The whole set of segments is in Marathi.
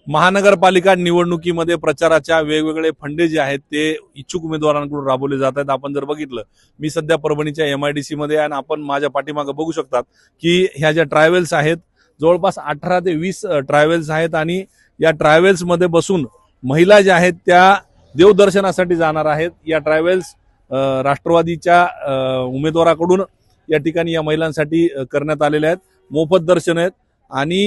महानगरपालिका निवडणुकीमध्ये प्रचाराच्या वेगवेगळे फंडे जे आहेत ते इच्छुक उमेदवारांकडून राबवले जात आहेत। आपण जर बघितलं, मी सध्या परभणीच्या MIDC मध्ये आहे आणि आपण माझ्या पाठीमागे बघू शकतात की ह्या ज्या ट्रॅव्हल्स आहेत, जवळपास 18 ते 20 ट्रॅव्हल्स आहेत आणि या ट्रॅव्हल्स मध्ये बसून महिला ज्या आहेत त्या देवदर्शनासाठी जाणार आहेत। या ट्रॅव्हल्स राष्ट्रवादीच्या उमेदवाराकडून या ठिकाणी या महिलांसाठी करण्यात आलेले आहेत। मोफत दर्शन आहेत आणि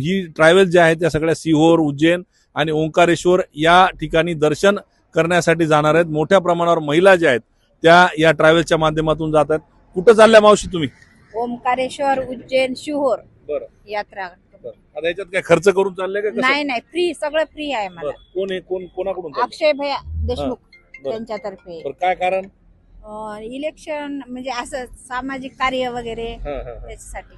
ही ट्रॅव्हल्स जे आहेत त्या सगळ्या सिहोर, उज्जैन आणि ओंकारेश्वर या ठिकाणी दर्शन करण्यासाठी जाणार आहेत। मोठ्या प्रमाणावर महिला ज्या आहेत त्या या ट्रॅव्हल्सच्या माध्यमातून जात आहेत। कुठं चालल्या मावशी तुम्ही? ओंकारेश्वर, उज्जैन, शिहोर बरं, यात्रा। आता याच्यात काय खर्च करून चालले का? नाही, फ्री, सगळं फ्री आहे मला। कोण आहे, कोणाकडून चाललंय? अक्षय भैया देशमुख बरं. त्यांच्यातर्फे। बरं, काय कारण? इलेक्शन म्हणजे असं सामाजिक कार्य वगैरे त्याच्यासाठी।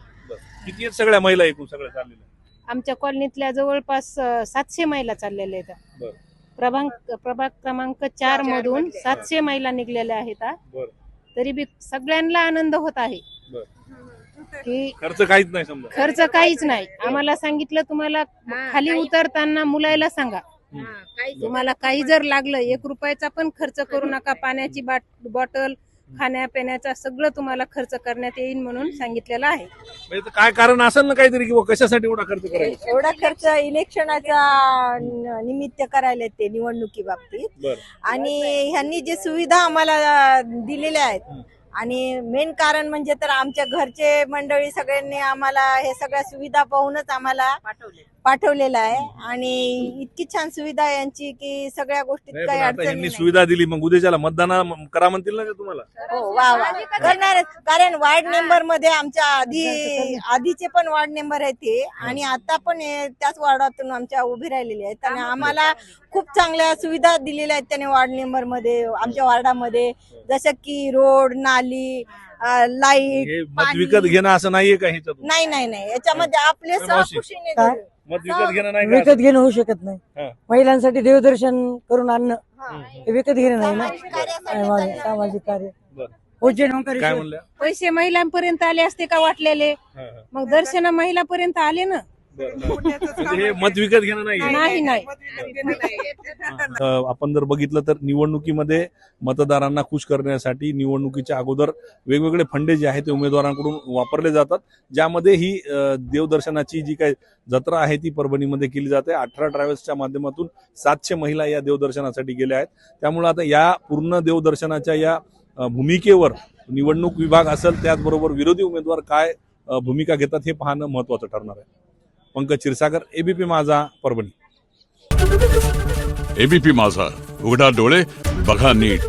किती आहेत सगळ्या महिला एकूण सगळ्या चाललेल्या? आमच्या कॉलनीतल्या जवळपास 700 महिला चाललेल्या आहेत। प्रभाग क्रमांक 4 मधून 700 महिला निघलेल्या आहेत। तरी बी सगळ्यांना आनंद होत आहे की खर्च काहीच नाही, समजा खर्च काहीच नाही। आम्हाला सांगितलं तुम्हाला खाली उतरताना मुलायला सांगा, तुम्हाला काही जर लागलं 1 रुपयाचा पण खर्च करू नका, पाण्याची बॉटल, खाण्यापिण्याचा सगळं तुम्हाला खर्च करण्यात येईल म्हणून सांगितलेलं आहे। म्हणजे काय कारण असेल ना काहीतरी, किंवा कशासाठी एवढा खर्च करायचा? एवढा खर्च इलेक्शनाचा निमित्त करायला ते निवडणुकी बाबतीत, आणि ह्यांनी जे सुविधा आम्हाला दिलेल्या आहेत आणि मेन कारण म्हणजे तर आमच्या घरचे मंडळी सगळ्यांनी आम्हाला हे सगळ्या सुविधा पाहूनच आम्हाला पाठवलेलं आहे आणि इतकी छान सुविधा आहे यांची की सगळ्या गोष्टीत काही अडचण नाही। सुविधा दिली, मग उद्याच्याला मतदान करा म्हणतील ना ते तुम्हाला? हो, वा करणार, कारण वार्ड मेंबर मध्ये आमच्या आधीचे पण वार्ड मेंबर आहेत ते, आणि आता पण त्याच वार्डातून आमच्या उभी राहिलेले आहेत आणि आम्हाला खूप चांगल्या सुविधा दिलेल्या आहेत त्याने वार्ड मेंबर मध्ये, आमच्या वार्डामध्ये, जसं की रोड, नाली, लाईट, मत विकत घेणं असं नाहीये का ह्याच्यातून? नाही, याच्यामध्ये आपले सहकुशीने मत विकत घेणं नाही का? विकत घेणं होऊ शकत नाही। महिलांसाठी देवदर्शन करून आणणं हे विकत घेणं नाही ना, सामाजिक कार्य। उज्जैन, काय म्हणल्या? पैसे महिलांपर्यंत आले असते का वाटलेले, मग दर्शन महिलापर्यंत आले ना। म्हणजे हे मत विकत घेणं नाही। आपण जर बघितलं तर निवडणुकीमध्ये मतदारांना खुश करण्यासाठी निवडणुकीच्या अगोदर वेगवेगळे फंडे जे आहेत ते उमेदवारांकडून वापरले जातात, ज्यामध्ये ही देवदर्शनाची जी काही जत्रा आहे ती परभणीमध्ये केली जाते। 18 ट्रॅव्हल्सच्या माध्यमातून 700 महिला या देवदर्शनासाठी गेल्या आहेत। त्यामुळे आता या पूर्ण देवदर्शनाच्या या भूमिकेवर निवडणूक विभाग असेल, त्याचबरोबर विरोधी उमेदवार काय भूमिका घेतात हे पाहणं महत्वाचं ठरणार आहे। पंकज क्षीरसागर, ABP माझा, परभणी। ABP माझा, उघडा डोळे बघा नीट।